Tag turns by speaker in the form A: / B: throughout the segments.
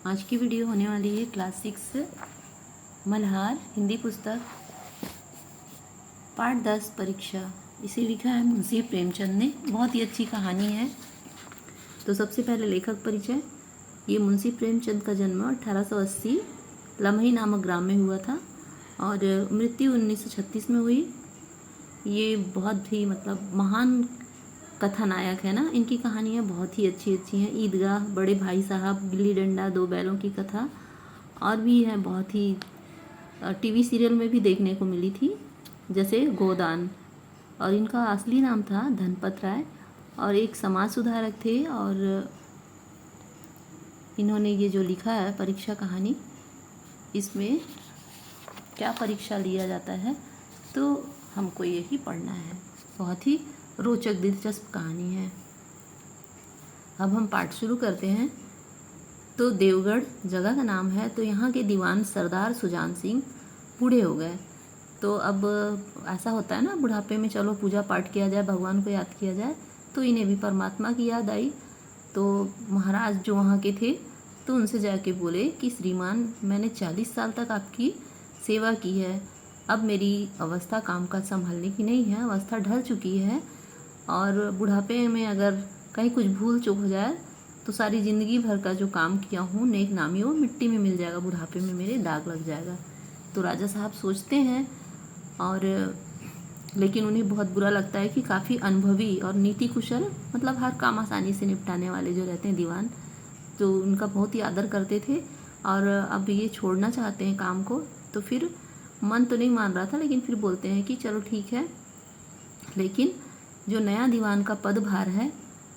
A: आज की वीडियो होने वाली है क्लास 6 मल्हार हिंदी पुस्तक पाठ 10 परीक्षा। इसे लिखा है मुंशी प्रेमचंद ने। बहुत ही अच्छी कहानी है। तो सबसे पहले लेखक परिचय। ये मुंशी प्रेमचंद का जन्म 1880 लम्ही नामक ग्राम में हुआ था और मृत्यु 1936 में हुई। ये बहुत ही महान कथानायक है ना। इनकी कहानियाँ बहुत ही अच्छी अच्छी हैं। ईदगाह, बड़े भाई साहब, गिल्ली डंडा, दो बैलों की कथा और भी है। बहुत ही टीवी सीरियल में भी देखने को मिली थी, जैसे गोदान। और इनका असली नाम था धनपत राय और एक समाज सुधारक थे। और इन्होंने ये जो लिखा है परीक्षा कहानी, इसमें क्या परीक्षा लिया जाता है तो हमको यही पढ़ना है। बहुत ही रोचक दिलचस्प कहानी है। अब हम पाठ शुरू करते हैं। तो देवगढ़ जगह का नाम है। तो यहाँ के दीवान सरदार सुजान सिंह बूढ़े हो गए। तो अब ऐसा होता है ना, बुढ़ापे में चलो पूजा पाठ किया जाए, भगवान को याद किया जाए। तो इन्हें भी परमात्मा की याद आई। तो महाराज जो वहाँ के थे तो उनसे जाके बोले कि श्रीमान, मैंने 40 साल तक आपकी सेवा की है। अब मेरी अवस्था कामकाज संभालने की नहीं है, अवस्था ढल चुकी है और बुढ़ापे में अगर कहीं कुछ भूल चूक हो जाए तो सारी ज़िंदगी भर का जो काम किया हूँ नेक नामी, वो मिट्टी में मिल जाएगा, बुढ़ापे में मेरे दाग लग जाएगा। तो राजा साहब सोचते हैं और लेकिन उन्हें बहुत बुरा लगता है कि काफ़ी अनुभवी और नीति कुशल, हर काम आसानी से निपटाने वाले जो रहते हैं दीवान, तो उनका बहुत ही आदर करते थे। और अब ये छोड़ना चाहते हैं काम को। तो फिर मन तो नहीं मान रहा था, लेकिन फिर बोलते हैं कि चलो ठीक है, लेकिन जो नया दीवान का पदभार है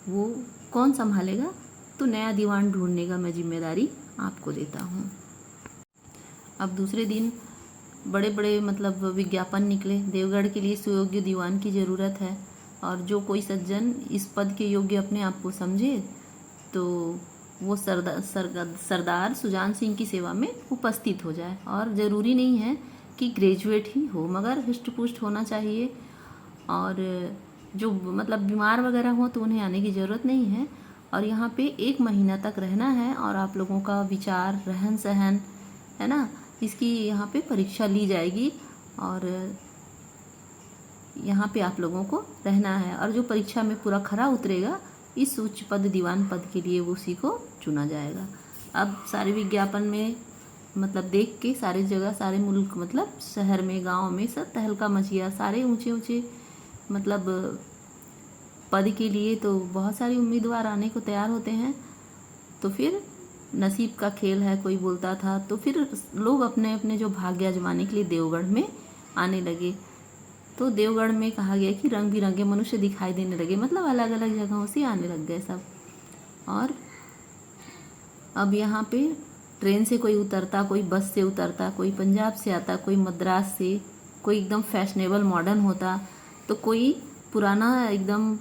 A: वो कौन संभालेगा, तो नया दीवान ढूंढने का मैं जिम्मेदारी आपको देता हूँ। अब दूसरे दिन बड़े बड़े विज्ञापन निकले। देवगढ़ के लिए सुयोग्य दीवान की ज़रूरत है और जो कोई सज्जन इस पद के योग्य अपने आप को समझे तो वो सरदार सुजान सिंह की सेवा में उपस्थित हो जाए। और ज़रूरी नहीं है कि ग्रेजुएट ही हो, मगर हृष्ट पुष्ट होना चाहिए। और जो बीमार वगैरह हो तो उन्हें आने की ज़रूरत नहीं है। और यहाँ पे 1 महीना तक रहना है और आप लोगों का विचार, रहन सहन, है ना, इसकी यहाँ पे परीक्षा ली जाएगी और यहाँ पे आप लोगों को रहना है। और जो परीक्षा में पूरा खरा उतरेगा, इस उच्च पद दीवान पद के लिए उसी को चुना जाएगा। अब सारे विज्ञापन में देख के सारे जगह, सारे मुल्क, शहर में, गांव में सब तहलका मच गया। सारे ऊंचे ऊंचे पद के लिए तो बहुत सारे उम्मीदवार आने को तैयार होते हैं। तो फिर नसीब का खेल है, कोई बोलता था। तो फिर लोग अपने अपने जो भाग्य आजमाने के लिए देवगढ़ में आने लगे। तो देवगढ़ में कहा गया कि रंग बिरंगे मनुष्य दिखाई देने लगे, अलग अलग जगहों से आने लग गए सब। और अब यहाँ पे ट्रेन से कोई उतरता, कोई बस से उतरता, कोई पंजाब से आता, कोई मद्रास से, कोई एकदम फैशनेबल मॉडर्न होता, तो कोई पुराना एकदम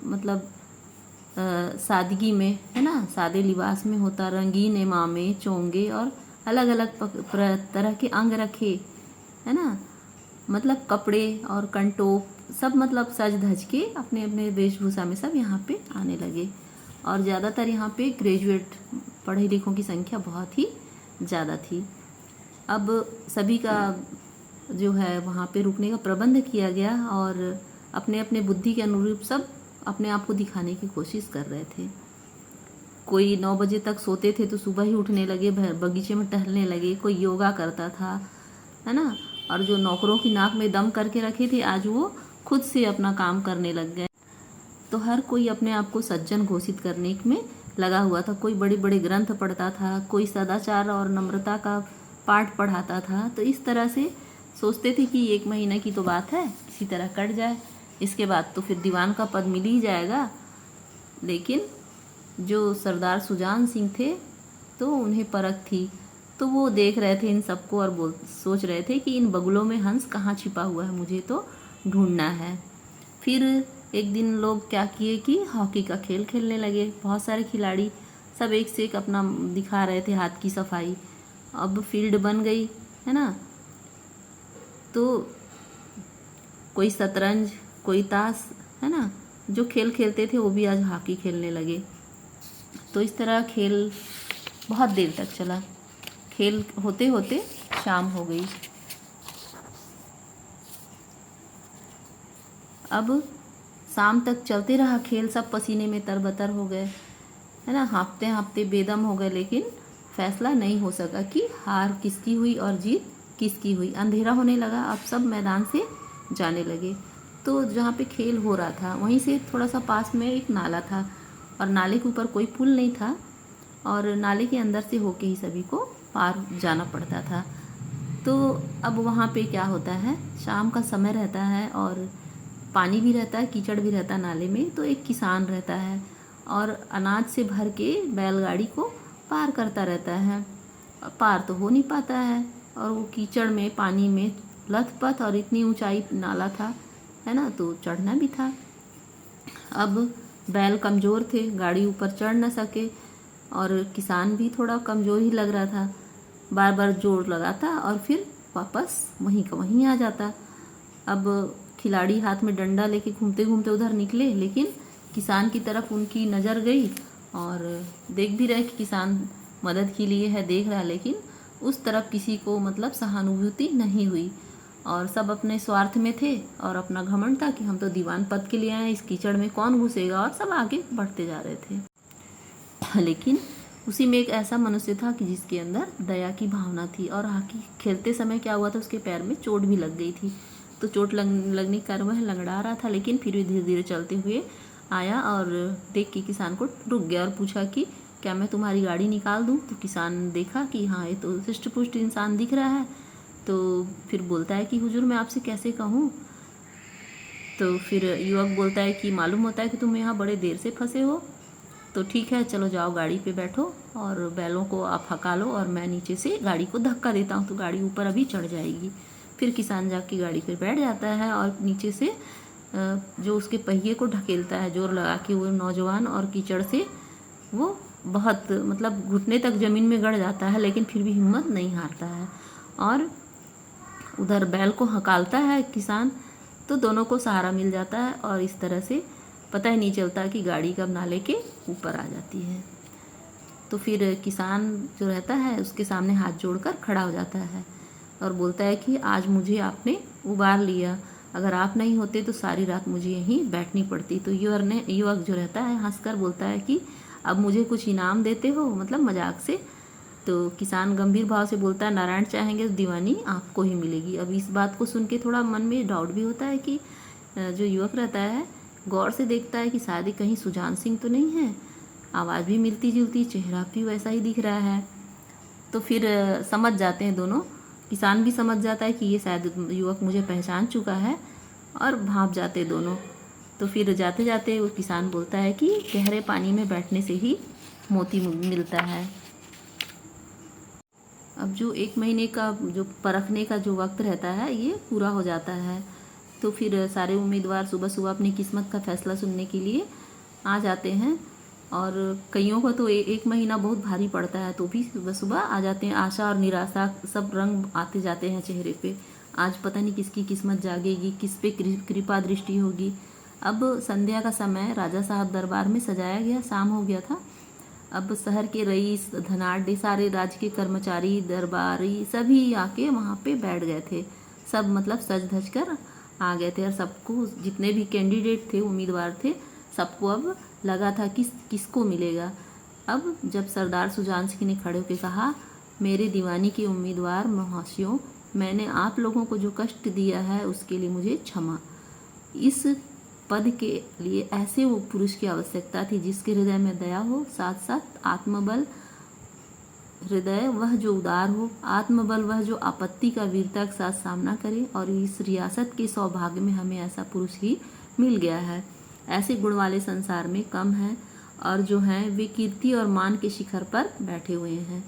A: सादगी में, है ना, सादे लिबास में होता, रंगीन इमामे, चोंगे और अलग अलग तरह के अंग रखे, है ना, कपड़े और कंटोप सब सज धज के अपने अपने वेशभूषा में सब यहाँ पे आने लगे। और ज़्यादातर यहाँ पे ग्रेजुएट पढ़े लिखों की संख्या बहुत ही ज़्यादा थी। अब सभी का जो है वहाँ पे रुकने का प्रबंध किया गया और अपने अपने बुद्धि के अनुरूप सब अपने आप को दिखाने की कोशिश कर रहे थे। कोई 9 बजे तक सोते थे तो सुबह ही उठने लगे, बगीचे में टहलने लगे। कोई योगा करता था, है ना। और जो नौकरों की नाक में दम करके रखे थे, आज वो खुद से अपना काम करने लग गए। तो हर कोई अपने आप को सज्जन घोषित करने में लगा हुआ था। कोई बड़े बड़े ग्रंथ पढ़ता था, कोई सदाचार और नम्रता का पाठ पढ़ाता था। तो इस तरह से सोचते थे कि 1 महीने की तो बात है, किसी तरह कट जाए, इसके बाद तो फिर दीवान का पद मिल ही जाएगा। लेकिन जो सरदार सुजान सिंह थे तो उन्हें परख थी। तो वो देख रहे थे इन सबको और सोच रहे थे कि इन बगुलों में हंस कहाँ छिपा हुआ है, मुझे तो ढूंढना है। फिर एक दिन लोग क्या किए कि हॉकी का खेल खेलने लगे। बहुत सारे खिलाड़ी सब एक से एक अपना दिखा रहे थे हाथ की सफाई। अब फील्ड बन गई, है ना। तो कोई शतरंज, कोई ताश, है ना, जो खेल खेलते थे वो भी आज हॉकी खेलने लगे। तो इस तरह खेल बहुत देर तक चला। खेल होते होते शाम हो गई। अब शाम तक चलते रहा खेल, सब पसीने में तरबतर हो गए, है ना, हाँफते हाँफते बेदम हो गए, लेकिन फैसला नहीं हो सका कि हार किसकी हुई और जीत किसकी हुई। अंधेरा होने लगा, अब सब मैदान से जाने लगे। तो जहाँ पे खेल हो रहा था वहीं से थोड़ा सा पास में एक नाला था, और नाले के ऊपर कोई पुल नहीं था, और नाले के अंदर से होके ही सभी को पार जाना पड़ता था। तो अब वहाँ पे क्या होता है, शाम का समय रहता है और पानी भी रहता है, कीचड़ भी रहता है नाले में। तो एक किसान रहता है और अनाज से भर के बैलगाड़ी को पार करता रहता है। पार तो हो नहीं पाता है, और वो कीचड़ में, पानी में लथपथ, और इतनी ऊंचाई नाला था, है ना, तो चढ़ना भी था। अब बैल कमज़ोर थे, गाड़ी ऊपर चढ़ न सके, और किसान भी थोड़ा कमज़ोर ही लग रहा था। बार बार जोर लगाता और फिर वापस वहीं का वहीं आ जाता। अब खिलाड़ी हाथ में डंडा लेके घूमते घूमते उधर निकले, लेकिन किसान की तरफ उनकी नज़र गई, और देख भी रहे कि किसान मदद के लिए है, देख रहा है, लेकिन उस तरफ किसी को मतलब सहानुभूति नहीं हुई, और सब अपने स्वार्थ में थे, और अपना घमंड था कि हम तो दीवान पद के लिए आए हैं, इस कीचड़ में कौन घुसेगा, और सब आगे बढ़ते जा रहे थे। लेकिन उसी में एक ऐसा मनुष्य था कि जिसके अंदर दया की भावना थी, और हॉकी खेलते समय क्या हुआ था, उसके पैर में चोट भी लग गई थी। तो चोट लगने के कारण वह लंगड़ा रहा था, लेकिन फिर भी धीरे धीरे चलते हुए आया, और देख के किसान को रुक गया और पूछा कि क्या मैं तुम्हारी गाड़ी निकाल दूं। तो किसान देखा कि हाँ, ये तो हृष्ट पुष्ट इंसान दिख रहा है। तो फिर बोलता है कि हुजूर, मैं आपसे कैसे कहूँ। तो फिर युवक बोलता है कि मालूम होता है कि तुम यहाँ बड़े देर से फंसे हो, तो ठीक है, चलो जाओ गाड़ी पे बैठो, और बैलों को आप हका लो, और मैं नीचे से गाड़ी को धक्का देता हूँ, तो गाड़ी ऊपर अभी चढ़ जाएगी। फिर किसान जाके गाड़ी पे बैठ जाता है, और नीचे से जो उसके पहिए को ढकेलता है जोर लगा के वो नौजवान, और कीचड़ से वो बहुत मतलब घुटने तक ज़मीन में गड़ जाता है, लेकिन फिर भी हिम्मत नहीं हारता है, और उधर बैल को हकालता है किसान, तो दोनों को सहारा मिल जाता है, और इस तरह से पता ही नहीं चलता कि गाड़ी कब नाले के ऊपर आ जाती है। तो फिर किसान जो रहता है उसके सामने हाथ जोड़कर खड़ा हो जाता है, और बोलता है कि आज मुझे आपने उबार लिया, अगर आप नहीं होते तो सारी रात मुझे यहीं बैठनी पड़ती। तो युवक जो रहता है हंसकर बोलता है कि अब मुझे कुछ इनाम देते हो, मतलब मजाक से। तो किसान गंभीर भाव से बोलता है, नारायण चाहेंगे तो दीवानी आपको ही मिलेगी। अब इस बात को सुन के थोड़ा मन में डाउट भी होता है कि जो युवक रहता है गौर से देखता है कि शायद कहीं सुजान सिंह तो नहीं है, आवाज़ भी मिलती जुलती, चेहरा भी वैसा ही दिख रहा है। तो फिर समझ जाते हैं दोनों, किसान भी समझ जाता है कि ये शायद युवक मुझे पहचान चुका है, और भाप जाते दोनों। तो फिर जाते जाते वो किसान बोलता है कि गहरे पानी में बैठने से ही मोती मिलता है। अब जो 1 महीने का जो परखने का जो वक्त रहता है ये पूरा हो जाता है। तो फिर सारे उम्मीदवार सुबह सुबह अपनी किस्मत का फैसला सुनने के लिए आ जाते हैं, और कईयों को तो 1 महीना बहुत भारी पड़ता है, तो भी सुबह सुबह आ जाते हैं। आशा और निराशा सब रंग आते जाते हैं चेहरे पे। आज पता नहीं किसकी किस्मत जागेगी, किस पे कृपा दृष्टि होगी। अब संध्या का समय राजा साहब दरबार में सजाया गया, शाम हो गया था। अब शहर के रईस, धनाढ़, सारे राज्य के कर्मचारी, दरबारी सभी आके वहाँ पे बैठ गए थे। सब मतलब सज धज कर आ गए थे, और सबको जितने भी कैंडिडेट थे, उम्मीदवार थे, सबको अब लगा था किसको मिलेगा। अब जब सरदार सुजान सिंह ने खड़े होकर कहा, मेरे दीवानी के उम्मीदवार महाशयों, मैंने आप लोगों को जो कष्ट दिया है उसके लिए मुझे क्षमा। इस पद के लिए ऐसे वो पुरुष की आवश्यकता थी जिसके हृदय में दया हो, साथ साथ आत्मबल, हृदय वह जो उदार हो, आत्मबल वह जो आपत्ति का वीरता के साथ सामना करे, और इस रियासत के सौभाग्य में हमें ऐसा पुरुष ही मिल गया है। ऐसे गुण वाले संसार में कम हैं, और जो हैं वे कीर्ति और मान के शिखर पर बैठे हुए हैं।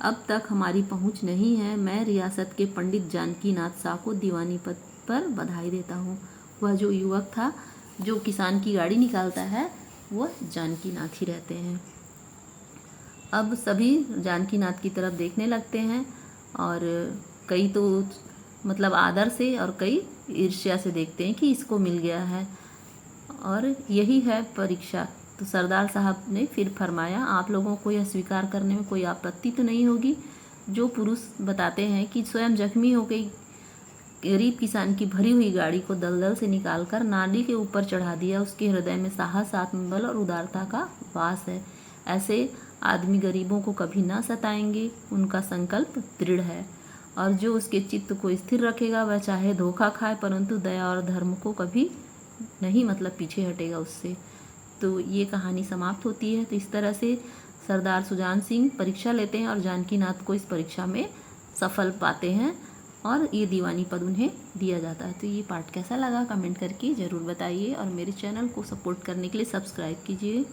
A: अब तक हमारी पहुंच नहीं है। मैं रियासत के पंडित जानकी नाथ शाह को दीवानी पद पर बधाई देता हूँ। वह जो युवक था जो किसान की गाड़ी निकालता है, वह जानकी नाथ ही रहते हैं। अब सभी जानकी नाथ की तरफ देखने लगते हैं, और कई तो मतलब आदर से और कई ईर्ष्या से देखते हैं कि इसको मिल गया है, और यही है परीक्षा। तो सरदार साहब ने फिर फरमाया, आप लोगों को यह स्वीकार करने में कोई आपत्ति तो नहीं होगी। जो पुरुष बताते हैं कि स्वयं जख्मी हो गई गरीब किसान की भरी हुई गाड़ी को दलदल से निकालकर नाली के ऊपर चढ़ा दिया, उसके हृदय में साहस, आत्मबल और उदारता का वास है। ऐसे आदमी गरीबों को कभी ना सताएंगे, उनका संकल्प दृढ़ है। और जो उसके चित्त को स्थिर रखेगा वह चाहे धोखा खाए परंतु दया और धर्म को कभी नहीं पीछे हटेगा उससे। तो ये कहानी समाप्त होती है। तो इस तरह से सरदार सुजान सिंह परीक्षा लेते हैं और जानकी नाथ को इस परीक्षा में सफल पाते हैं और ये दीवानी पद उन्हें दिया जाता है। तो ये पार्ट कैसा लगा कमेंट करके ज़रूर बताइए और मेरे चैनल को सपोर्ट करने के लिए सब्सक्राइब कीजिए।